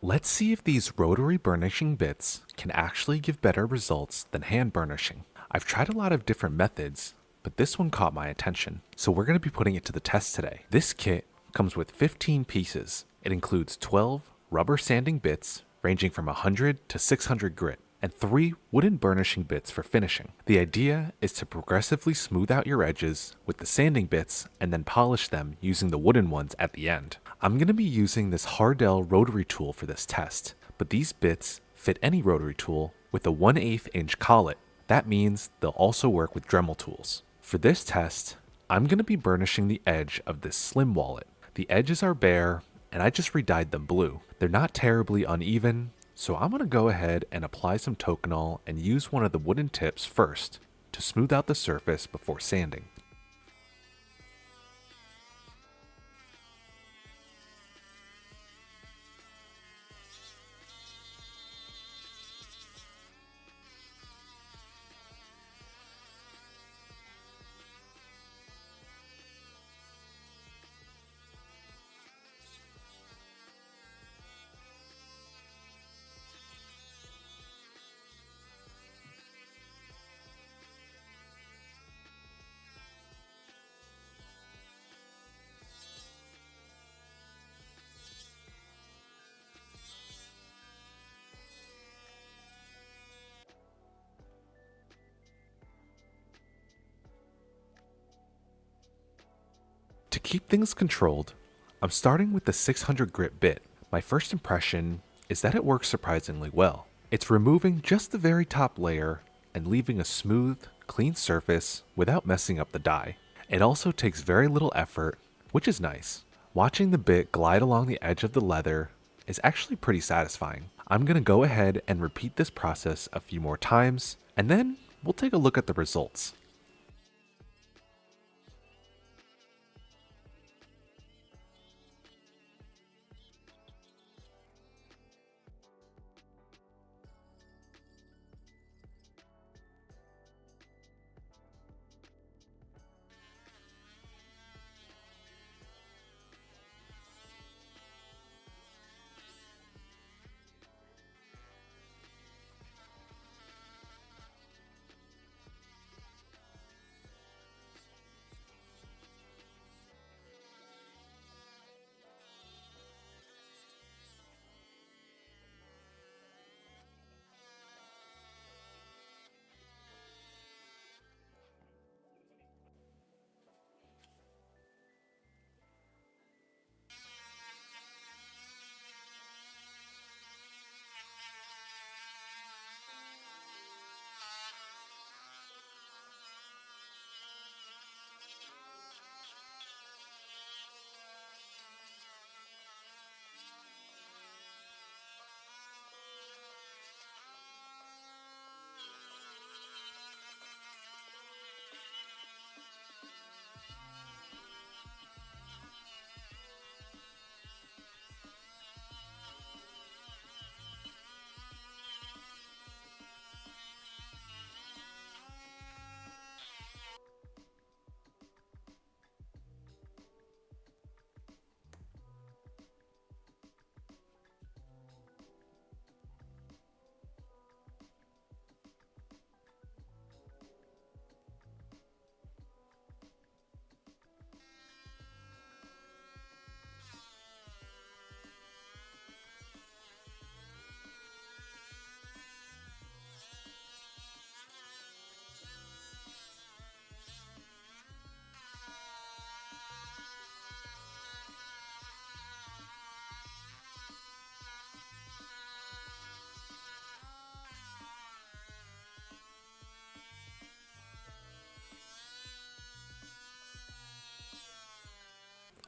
Let's see if these rotary burnishing bits can actually give better results than hand burnishing. I've tried a lot of different methods, but this one caught my attention, so we're going to be putting it to the test today. This kit comes with 15 pieces. It includes 12 rubber sanding bits ranging from 100 to 600 grit, and 3 wooden burnishing bits for finishing. The idea is to progressively smooth out your edges with the sanding bits and then polish them using the wooden ones at the end. I'm going to be using this Hardell Rotary Tool for this test, but these bits fit any rotary tool with a 1/8 inch collet. That means they'll also work with Dremel tools. For this test, I'm going to be burnishing the edge of this slim wallet. The edges are bare, and I just redyed them blue. They're not terribly uneven, so I'm going to go ahead and apply some Tokonole and use one of the wooden tips first to smooth out the surface before sanding. To keep things controlled, I'm starting with the 600 grit bit. My first impression is that it works surprisingly well. It's removing just the very top layer and leaving a smooth, clean surface without messing up the die. It also takes very little effort, which is nice. Watching the bit glide along the edge of the leather is actually pretty satisfying. I'm going to go ahead and repeat this process a few more times, and then we'll take a look at the results.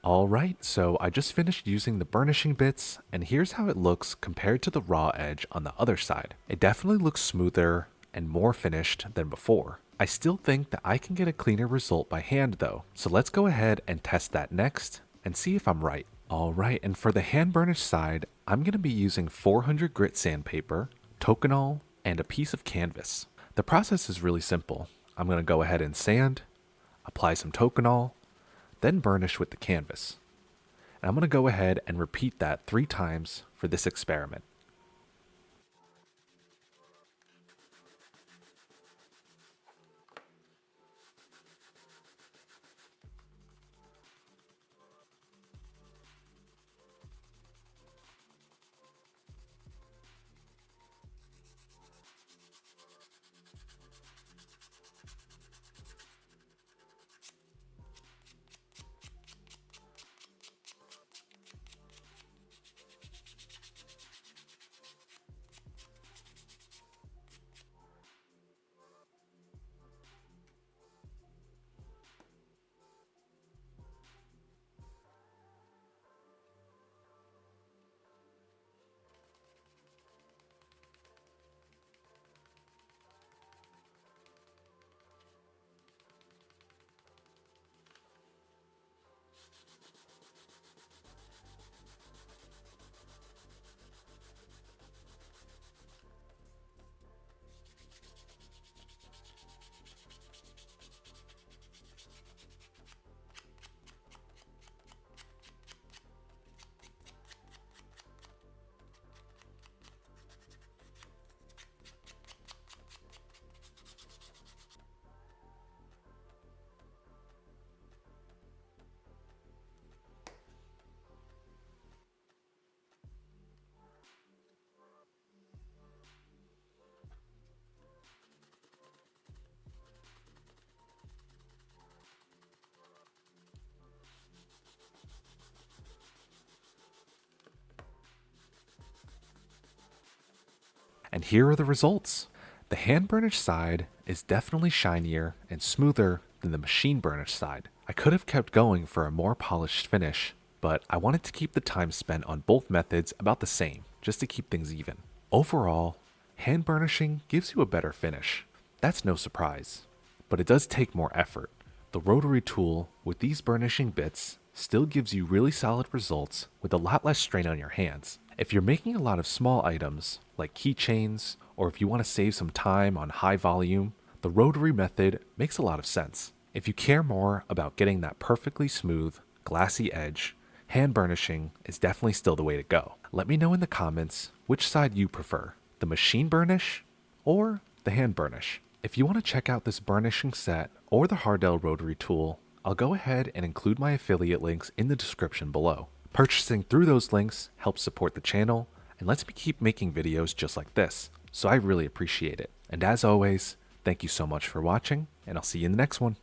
Alright, so I just finished using the burnishing bits, and here's how it looks compared to the raw edge on the other side. It definitely looks smoother and more finished than before. I still think that I can get a cleaner result by hand though, so let's go ahead and test that next and see if I'm right. Alright, and for the hand burnished side, I'm going to be using 400 grit sandpaper, Tokonole, and a piece of canvas. The process is really simple. I'm going to go ahead and sand, apply some Tokonole, then burnish with the canvas. And I'm going to go ahead and repeat that 3 times for this experiment. And here are the results. The hand burnished side is definitely shinier and smoother than the machine burnished side. I could have kept going for a more polished finish, but I wanted to keep the time spent on both methods about the same, just to keep things even. Overall, hand burnishing gives you a better finish. That's no surprise, but it does take more effort. The rotary tool with these burnishing bits still gives you really solid results with a lot less strain on your hands. If you're making a lot of small items, like keychains, or if you want to save some time on high volume, the rotary method makes a lot of sense. If you care more about getting that perfectly smooth, glassy edge, hand burnishing is definitely still the way to go. Let me know in the comments which side you prefer, the machine burnish or the hand burnish. If you want to check out this burnishing set or the Hardell Rotary Tool, I'll go ahead and include my affiliate links in the description below. Purchasing through those links helps support the channel and lets me keep making videos just like this, so I really appreciate it. And as always, thank you so much for watching, and I'll see you in the next one.